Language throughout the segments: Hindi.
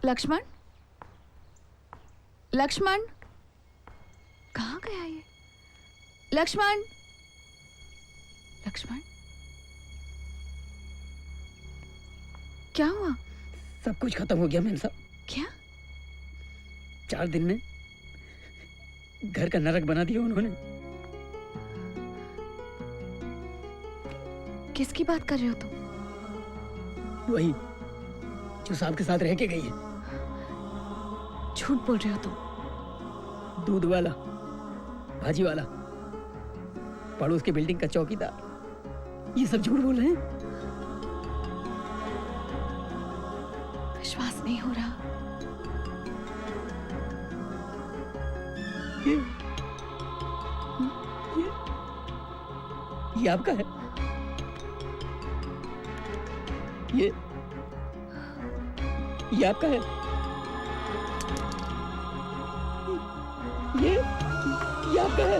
लक्ष्मण, लक्ष्मण कहाँ गया ये? लक्ष्मण, लक्ष्मण क्या हुआ? सब कुछ खत्म हो गया मैम साहब। क्या? 4 दिन में घर का नरक बना दिया उन्होंने। किसकी बात कर रहे हो तुम? वही जो साहब के साथ रह के गई है। झूठ बोल रहे हो तुम। दूध वाला, भाजी वाला, पड़ोस के बिल्डिंग का चौकीदार, ये सब झूठ बोल रहे हैं। विश्वास नहीं हो रहा। ये आपका है? ये आपका है? ये आपका है?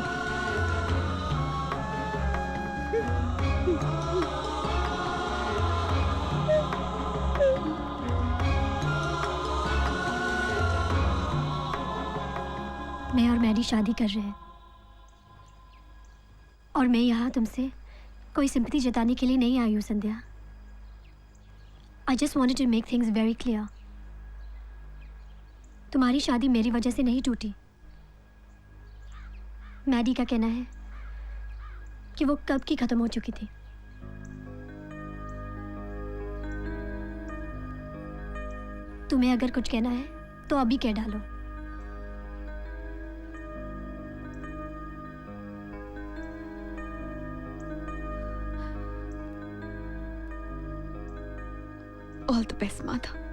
मैं और मैडी शादी कर रहे हैं और मैं यहाँ तुमसे कोई सिंपैथी जताने के लिए नहीं आई हूँ Sandhya. I just wanted to make things very clear. तुम्हारी शादी मेरी वजह से नहीं टूटी। मैडी का कहना है कि वो कब की खत्म हो चुकी थी। तुम्हें अगर कुछ कहना है तो अभी कह डालो। All the best Madhav.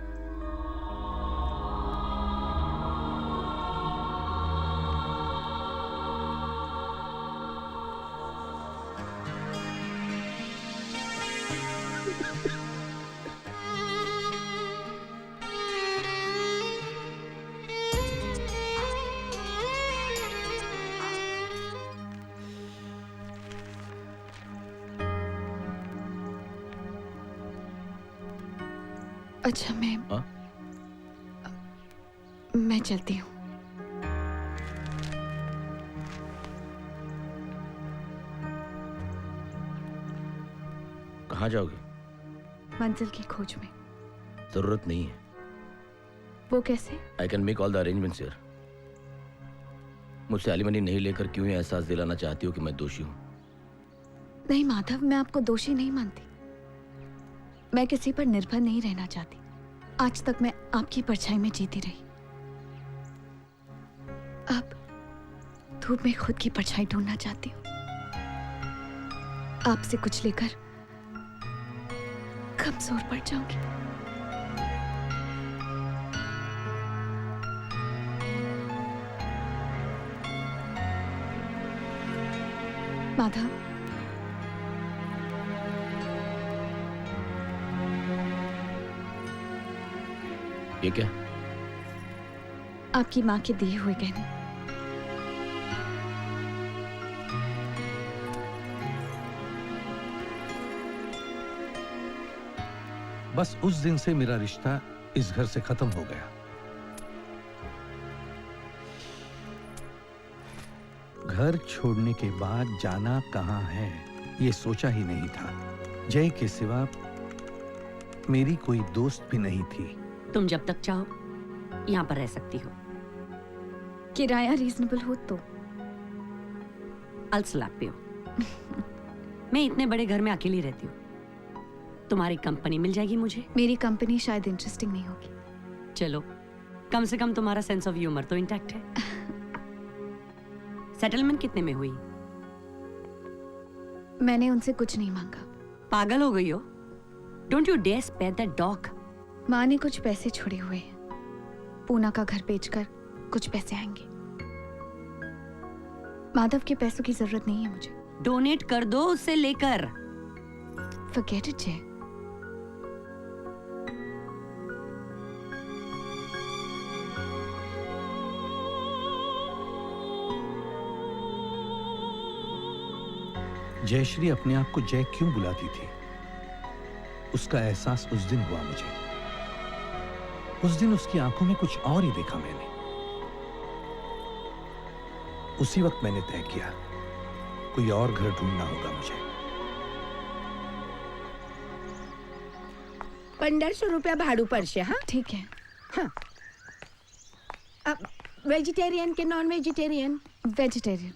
अच्छा मैं चलती हूँ। कहाँ जाओगे? मंजिल की खोज में। जरूरत नहीं है। वो कैसे? I can make all the arrangements here. मुझसे एलिमनी नहीं लेकर क्यों ये एहसास दिलाना चाहती हो कि मैं दोषी हूँ? नहीं माधव, मैं आपको दोषी नहीं मानती। मैं किसी पर निर्भर नहीं रहना चाहती। आज तक मैं आपकी परछाई में जीती रही। अब धूप में खुद की परछाई ढूंढना चाहती हूँ। आपसे कुछ लेकर कमजोर पड़ जाऊंगी। माधव, ये क्या? आपकी माँ के दिए हुए गहने। बस उस दिन से मेरा रिश्ता इस घर से खत्म हो गया। घर छोड़ने के बाद जाना कहाँ है ये सोचा ही नहीं था। जय के सिवा मेरी कोई दोस्त भी नहीं थी। तुम जब तक चाहो यहाँ पर रह सकती हो। किराया रीजनेबल हो तो। अलसलाप पे हो। मैं इतने बड़े घर में अकेली रहती हूँ। तुम्हारी कंपनी मिल जाएगी मुझे। मेरी कंपनी शायद इंटरेस्टिंग नहीं होगी। चलो, कम से कम तुम्हारा सेंस ऑफ ह्यूमर तो इंटैक्ट है। सेटलमेंट कितने में हुई? मैंने उनसे कुछ नहीं मांगा। पागल हो गई हो? Don't you dare spare that dog. माँ ने कुछ पैसे छोड़े हुए हैं। पूना का घर बेचकर कुछ पैसे आएंगे। माधव के पैसों की जरूरत नहीं है मुझे। डोनेट कर दो उससे लेकर। Forget it, जय। जयश्री अपने आप को जय क्यों बुलाती थी, उसका एहसास उस दिन हुआ मुझे। उस दिन उसकी आंखों में कुछ और ही देखा मैंने। उसी वक्त मैंने तय किया कोई और घर ढूंढना होगा मुझे। 1500 रुपया भाड़ू पड़શે हाँ ठीक है। हाँ अब वेजिटेरियन के नॉन वेजिटेरियन? वेजिटेरियन।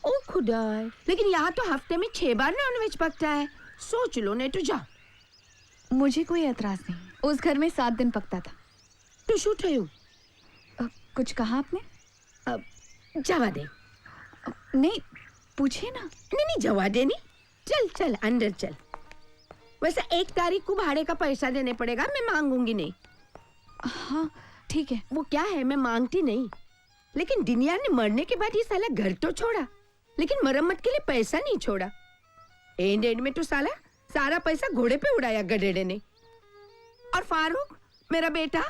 ओ खुदा, लेकिन यहाँ तो हफ्ते में 6 बार नॉन वेज पकता है। सोच लो नहीं तो जा। मुझे कोई एतराज नहीं, उस घर में 7 दिन पकता था। तो शू थયું? कुछ कहा आपने? जवा दे। नहीं, पूछिए ना। नहीं जवा दे नहीं। चल चल अंदर चल। वैसे 1 तारीख को भाड़े का पैसा देने पड़ेगा, मैं मांगूंगी नहीं। हाँ ठीक है। वो क्या है, मैं मांगती नहीं, लेकिन दिनिया ने मरने के बाद ये साला घर तो छोड़ा, लेकिन मरम्मत के लिए पैसा नहीं छोड़ा। एंड में तो साला सारा पैसा घोड़े पे उड़ाया गधेड़े ने। और फारूक मेरा बेटा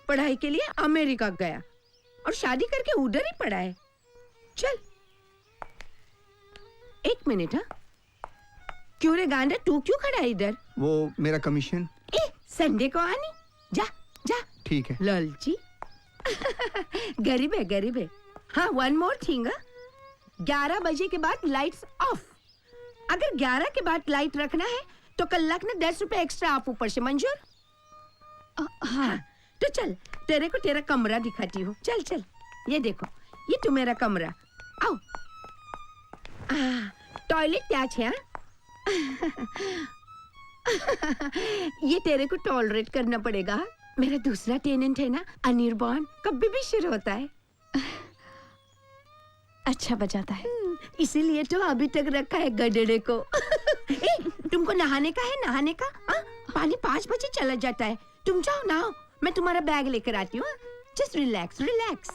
पढ़ाई के लिए अमेरिका गया और शादी करके उधर ही पड़ा है। चल 1 मिनट। हाँ क्यों रे गांडा, तू क्यों खड़ा है इधर? वो मेरा कमीशन। संडे को आनी, जा जा। ठीक है। लालची गरीब है गरीब है। हाँ 1 मोर थिंग, 11 बजे के बाद लाइट्स ऑफ। अगर 11 के बाद लाइट रखना है तो कल ने 10 रुपए एक्स्ट्रा आप ऊपर से। मंजूर? हाँ तो चल तेरे को तेरा कमरा दिखाती हूँ। चल चल ये देखो, ये तो मेरा कमरा। आओ। टॉयलेट क्या है? ये तेरे को टॉलरेट करना पड़ेगा। मेरा दूसरा टेनेंट है ना अनिर्बान, कभी भी शुरू होता है। अच्छा बजाता है। इसीलिए तो अभी तक रखा है गधेड़े को। तुमको नहाने का है? नहाने का? पानी 5 बजे चला जाता है। तुम जाओ नहाओ, मैं तुम्हारा बैग लेकर आती हूँ। Just relax relax.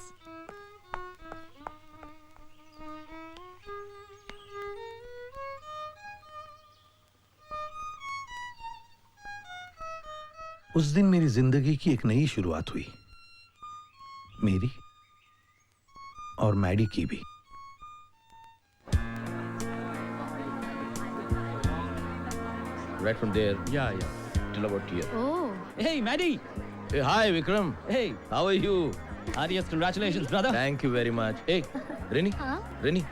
उस दिन मेरी जिंदगी की एक नई शुरुआत हुई, मेरी और मैडी की भी। Right from there. Yeah. Till about here. Oh, Hey, Maddie. Hey, hi, Vikram. Hey. How are you? Arias, congratulations, brother. Thank you very much. Hey, Reni. huh? Reni.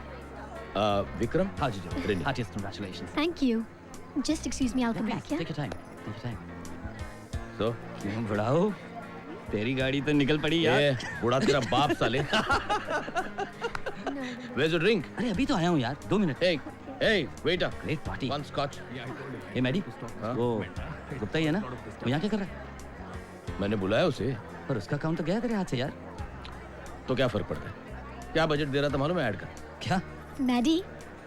Vikram. How'd you do? Reni. Heartiest congratulations. Thank you. Just excuse me, I'll come back, yeah? Take your time. Take your time. So, क्यों बुढ़ाओ? तेरी गाड़ी तो निकल पड़ी यार। ये बुढ़ा तेरा बाप साले. Where's your drink? अरे अभी तो आया हूँ यार, 2 minute. Hey, hey, waiter. Great party. One scotch. ये मैडी, हाँ? वो गुप्ता ही है ना? वो यहाँ क्या कर रहा है? मैंने बुलाया उसे. पर उसका काम तो गया तेरे हाथ से यार। तो क्या फर्क पड़ता है? क्या बजट दे रहा था मालूम है ऐड का? क्या? मैडी,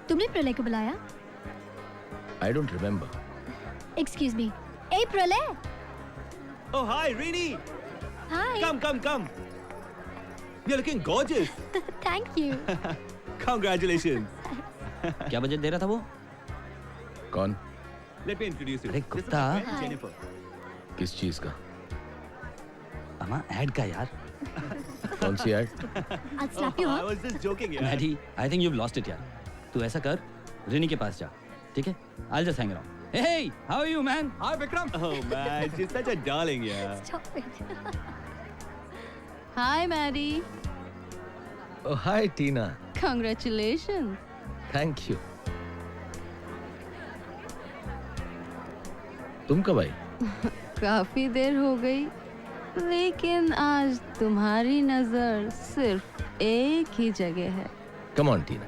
तुमने प्रलय को बुलाया? I don't remember. Excuse me. Hey, प्रलय! Oh, hi, Rini. Hi. Come. You're looking gorgeous. Thank you. Congratulations. क्या बजट दे रहा था वो? कौन? Let me introduce you. अरे This is Gupta. my friend Hi. Jennifer. किस चीज का? अमा ऐड का यार। कौन सी ad? I'll slap you, I huh? was just joking, yeah. Maddy, I think you've lost it यार। तू ऐसा कर, रिनी के पास जा, ठीक है? I'll just hang around. Hey, how are you, man? Hi, Vikram. Oh, man, she's such a darling, yeah. Stop it. Hi, Maddie. Oh, hi, Tina. Congratulations. Thank you. तुम कब आई? काफी देर हो गई, लेकिन आज तुम्हारी नजर सिर्फ एक ही जगह है। Come on, Tina.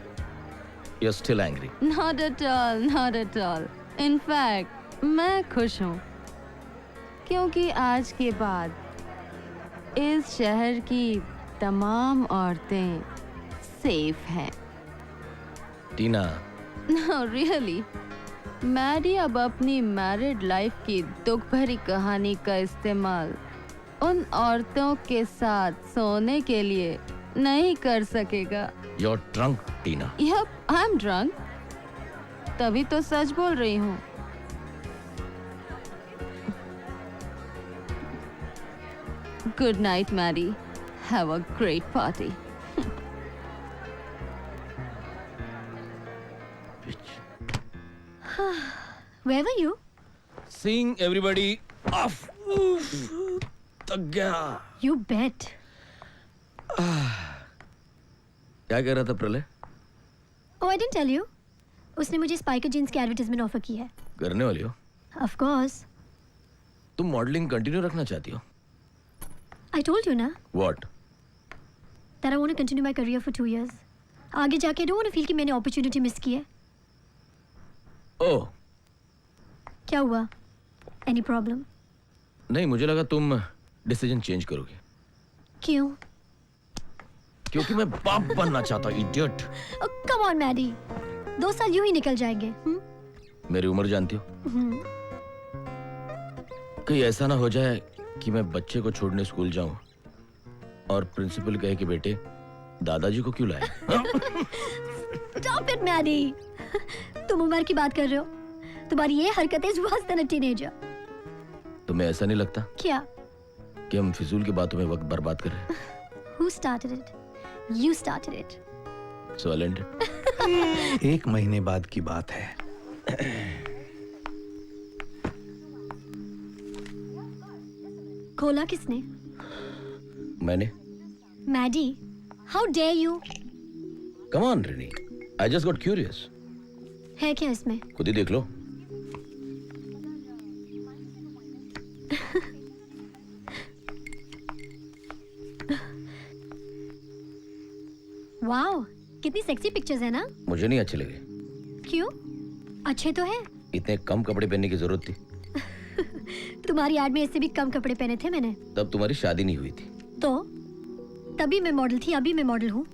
You're still angry. Not at all, not at all. In fact, मैं खुश हूँ, क्योंकि आज के बाद इस शहर की तमाम औरतें सेफ हैं। Tina. No, really. मैडी अब अपनी मैरिड लाइफ की दुख भरी कहानी का इस्तेमाल उन औरतों के साथ सोने के लिए नहीं कर सकेगा। You're drunk, Tina. Yep, I'm drunk. तभी तो सच बोल रही हूँ। Good night, Maddie. Have a great party. Where were you? Seeing everybody off. थक गया। You bet. क्या कह रहा था प्रलय? Oh, I didn't tell you. उसने मुझे स्पाइकर जीन्स की एडवर्टाइजमेंट ऑफर की है। करने वाली हो? Of course. तुम मॉडलिंग कंटिन्यू रखना चाहती हो? I told you ना What? that I want to continue my career for 2 years. आगे जाके I don't want to feel कि मैंने opportunity मिस की है। ओह क्या हुआ? Any problem? नहीं, मुझे लगा तुम डिसीजन चेंज करोगी। क्यों? क्योंकि मैं बाप बनना चाहता हूँ, idiot. Oh, come on, Maddie. 2 साल यूं ही निकल जाएंगे। मेरी उम्र जानती हो? कहीं ऐसा ना हो जाए कि मैं बच्चे को छोड़ने स्कूल जाऊं और प्रिंसिपल कहे कि बेटे दादाजी को क्यों लाए? Stop it, Maddie. तुम उम्र की बात कर रहे हो? तुम्हारी ये हरकतें worse than a teenager. तुम्हें ऐसा नहीं लगता क्या? कि हम फिजूल की बातों में वक्त बर्बाद कर रहे हैं? Who started it? You started it. So I'll end it. 1 महीने बाद की बात है। खोला किसने? मैंने। Maddie, how dare you? Come on, Rini. I just got curious. है क्या इसमें? खुद ही देख लो। वाओ, कितनी सेक्सी पिक्चर्स है ना? मुझे नहीं अच्छे लगे। क्यों? अच्छे तो हैं। इतने कम कपड़े पहनने की जरूरत थी। तुम्हारी एड में इससे भी कम कपड़े पहने थे मैंने। तब तुम्हारी शादी नहीं हुई थी। तो तभी मैं मॉडल थी, अभी मैं मॉडल हूँ।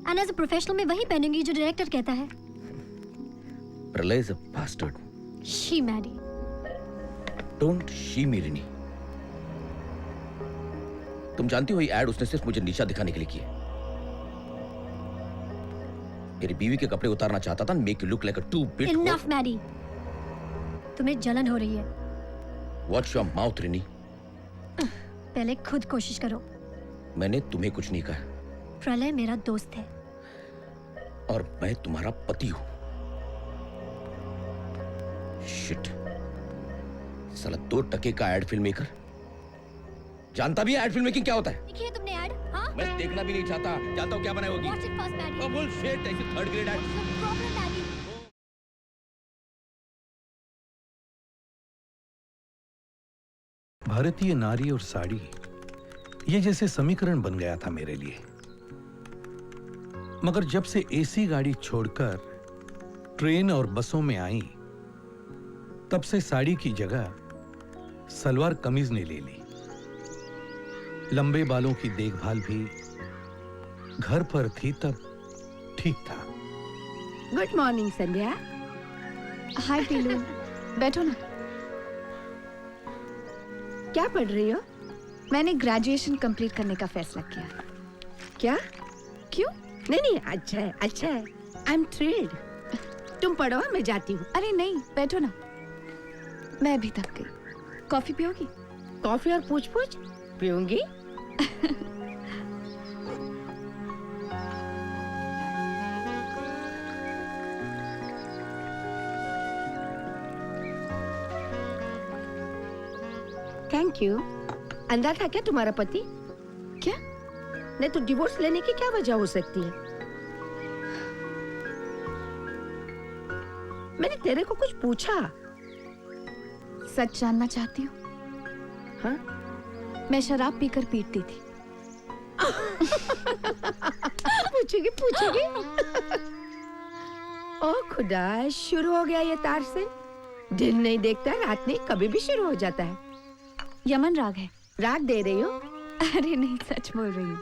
एंड एज अ प्रोफेशनल मैं वही पहनूंगी जो डायरेक्टर कहता है। Pralay is a bastard. Shh Maddy. Don't shh me Rini. तुम जानती हो ये एड उसने सिर्फ मुझे नीचा दिखाने के लिए की है। मेरी बीवी के कपड़े उतारना चाहता था, make you look like a two bit. Enough Maddy. तुम्हें जलन हो रही है। Watch your mouth Rini. पहले खुद कोशिश करो। मैंने तुम्हें कुछ नहीं कहा। प्रलय मेरा दोस्त है। और मैं तुम्हारा पति हूं। शिट। साला 2 टके का एड फिल्म मेकर। जानता भी है एड फिल्म मेकिंग क्या होता है? देखी है तुमने एड? हाँ? मैं देखना भी नहीं चाहता। जानता हूं क्या बनाई होगी। Watch it first, Maddie. Oh, bullshit, ऐसी 3rd grade ad. What's the problem, Maddie? भारतीय नारी और साड़ी, ये जैसे समीकरण बन गया था मेरे लिए। मगर जब से एसी गाड़ी छोड़कर ट्रेन और बसों में आई, तब से साड़ी की जगह सलवार कमीज ने ले ली। लंबे बालों की देखभाल भी घर पर थी तब ठीक था। गुड मॉर्निंग संध्या। हाय पीलू, बैठो ना। क्या पढ़ रही हो? मैंने ग्रेजुएशन कंप्लीट करने का फैसला किया। क्या? क्यों? नहीं, अच्छा है, अच्छा है। I am thrilled. तुम पढ़ो, मैं जाती हूँ। अरे नहीं, बैठो ना। मैं अभी थक गई। कॉफी पियोगी? कॉफी और पूछ-पूछ पीऊंगी। Thank you. अंधा था क्या तुम्हारा पति? क्या? नहीं तो डिवोर्स लेने की क्या वजह हो सकती है? मैंने तेरे को कुछ पूछा। सच जानना चाहती हूँ? हाँ? मैं शराब पीकर पीटती थी। पूछेगी पूछेगी। ओ खुदा, शुरू हो गया ये तार से। दिन नहीं देखता, रात नहीं, कभी भी शुरू हो जाता है। यमन राग है। राग दे रही हो? अरे नहीं, सच बोल रही हूँ।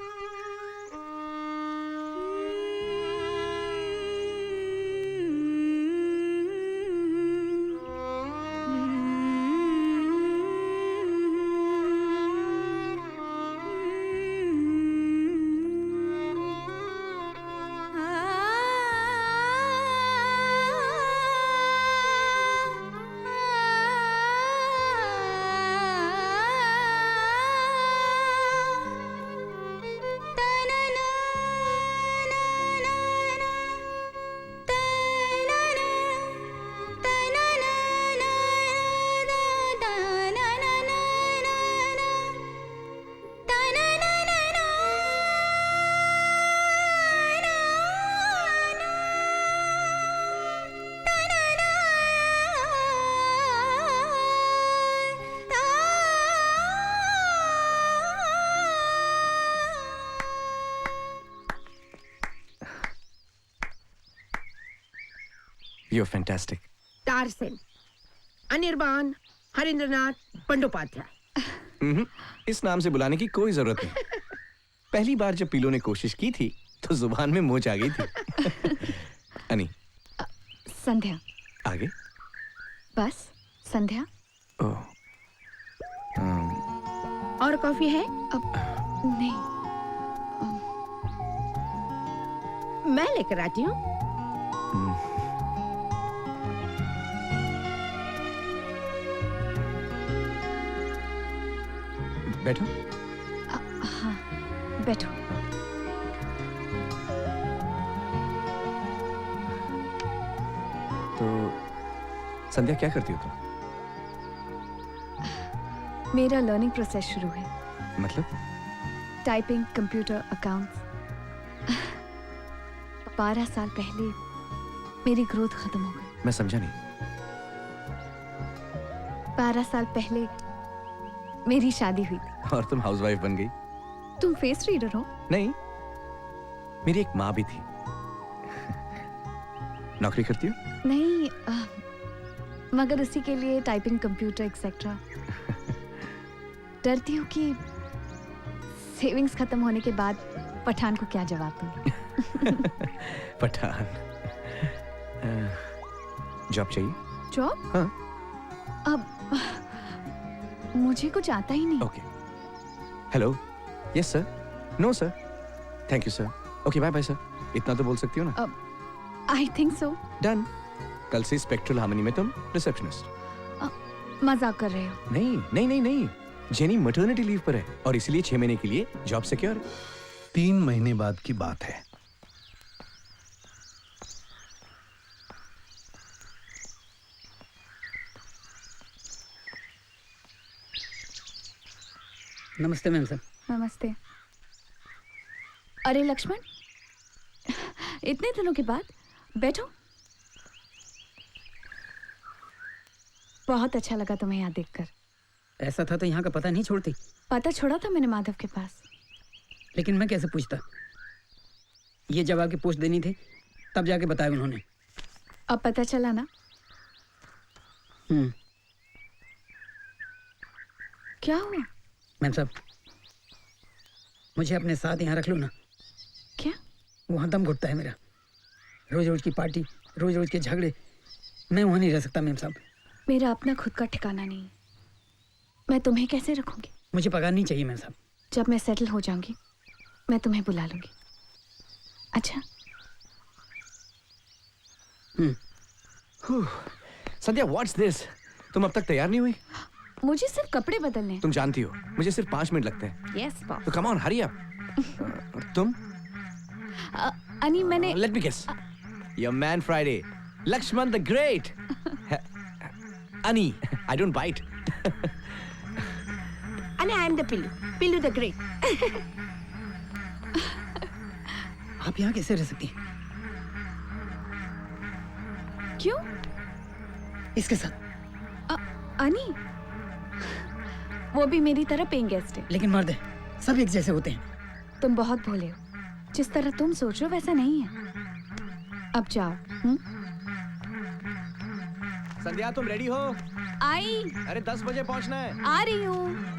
You're fantastic. तारसेन, अनिर्बान, हरिंद्रनाथ बंदोपाध्याय। इस नाम से बुलाने की कोई जरूरत नहीं। पहली बार जब पीलो ने कोशिश की थी तो जुबान में मोच आ गई थी। अनी, संध्या। आगे? बस संध्या। ओह। और कॉफी है? नहीं। मैं लेकर आती हूँ। बैठो। हाँ, बैठो। तो संध्या क्या करती हो तुम? मेरा लर्निंग प्रोसेस शुरू है। मतलब? Typing, computer, accounts. 12 साल पहले मेरी ग्रोथ खत्म हो गई। मैं समझा नहीं। 12 साल पहले मेरी शादी हुई थी। और तुम हाउसवाइफ बन गई? तुम फेस रीडर हो? नहीं, मेरी एक माँ भी थी। नौकरी करती हो? नहीं, मगर उसी के लिए टाइपिंग, कंप्यूटर एक्सेट्रा। डरती हूँ कि सेविंग्स खत्म होने के बाद पठान को क्या जवाब दूंगी। पठान। जॉब चाहिए? जॉब? हाँ। अब मुझे कुछ आता ही नहीं। Okay. Hello. Yes sir. No sir. Thank you sir. Okay, bye bye sir. इतना तो बोल सकती हो ना? I think so. डन। कल से स्पेक्ट्रल हार्मनी में तुम रिसेप्शनिस्ट। मजाक कर रहे हो? नहीं नहीं नहीं नहीं, जेनी मैटरनिटी लीव पर है और इसलिए 6 महीने के लिए जॉब सिक्योर। 3 महीने बाद की बात है। नमस्ते मैम साहब। नमस्ते। अरे लक्ष्मण, इतने दिनों के बाद, बैठो। बहुत अच्छा लगा तुम्हें यहाँ देखकर। ऐसा था तो यहाँ का पता नहीं छोड़ती। पता छोड़ा था मैंने माधव के पास। लेकिन मैं कैसे पूछता? ये जब आपकी पोस्ट देनी थी तब जाके बताया उन्होंने। अब पता चला ना? क्या हुआ? मैम साहब, मुझे अपने साथ यहाँ रख लो ना। क्या? वहाँ दम घुटता है मेरा। रोज रोज की पार्टी, रोज रोज के झगड़े, मैं वहाँ नहीं रह सकता मैम साहब। मेरा अपना खुद का ठिकाना नहीं, मैं तुम्हें कैसे रखूंगी? मुझे पगार नहीं चाहिए मैम साहब। जब मैं सेटल हो जाऊंगी मैं तुम्हें बुला लूंगी। अच्छा? संध्या, व्हाट्स दिस? तुम अब तक तैयार नहीं हुई? मुझे सिर्फ कपड़े बदलने हैं। तुम जानती हो मुझे सिर्फ 5 मिनट लगते हैं। Yes boss. तो कम ऑन, हरी अप। तुम? अनी, मैंने let me guess. Your man Friday, Lakshman the great. Ani, I don't bite. And I am the Pillu the Great. आप यहाँ कैसे रह सकती हैं? क्यों? इसके साथ। अनी, वो भी मेरी तरह पेइंग गेस्ट है। लेकिन मर्द है, सब एक जैसे होते हैं। तुम बहुत भोले हो। जिस तरह तुम सोचो वैसा नहीं है। अब जाओ। संध्या, तुम रेडी हो? आई। अरे 10 बजे पहुंचना है। आ रही हूँ।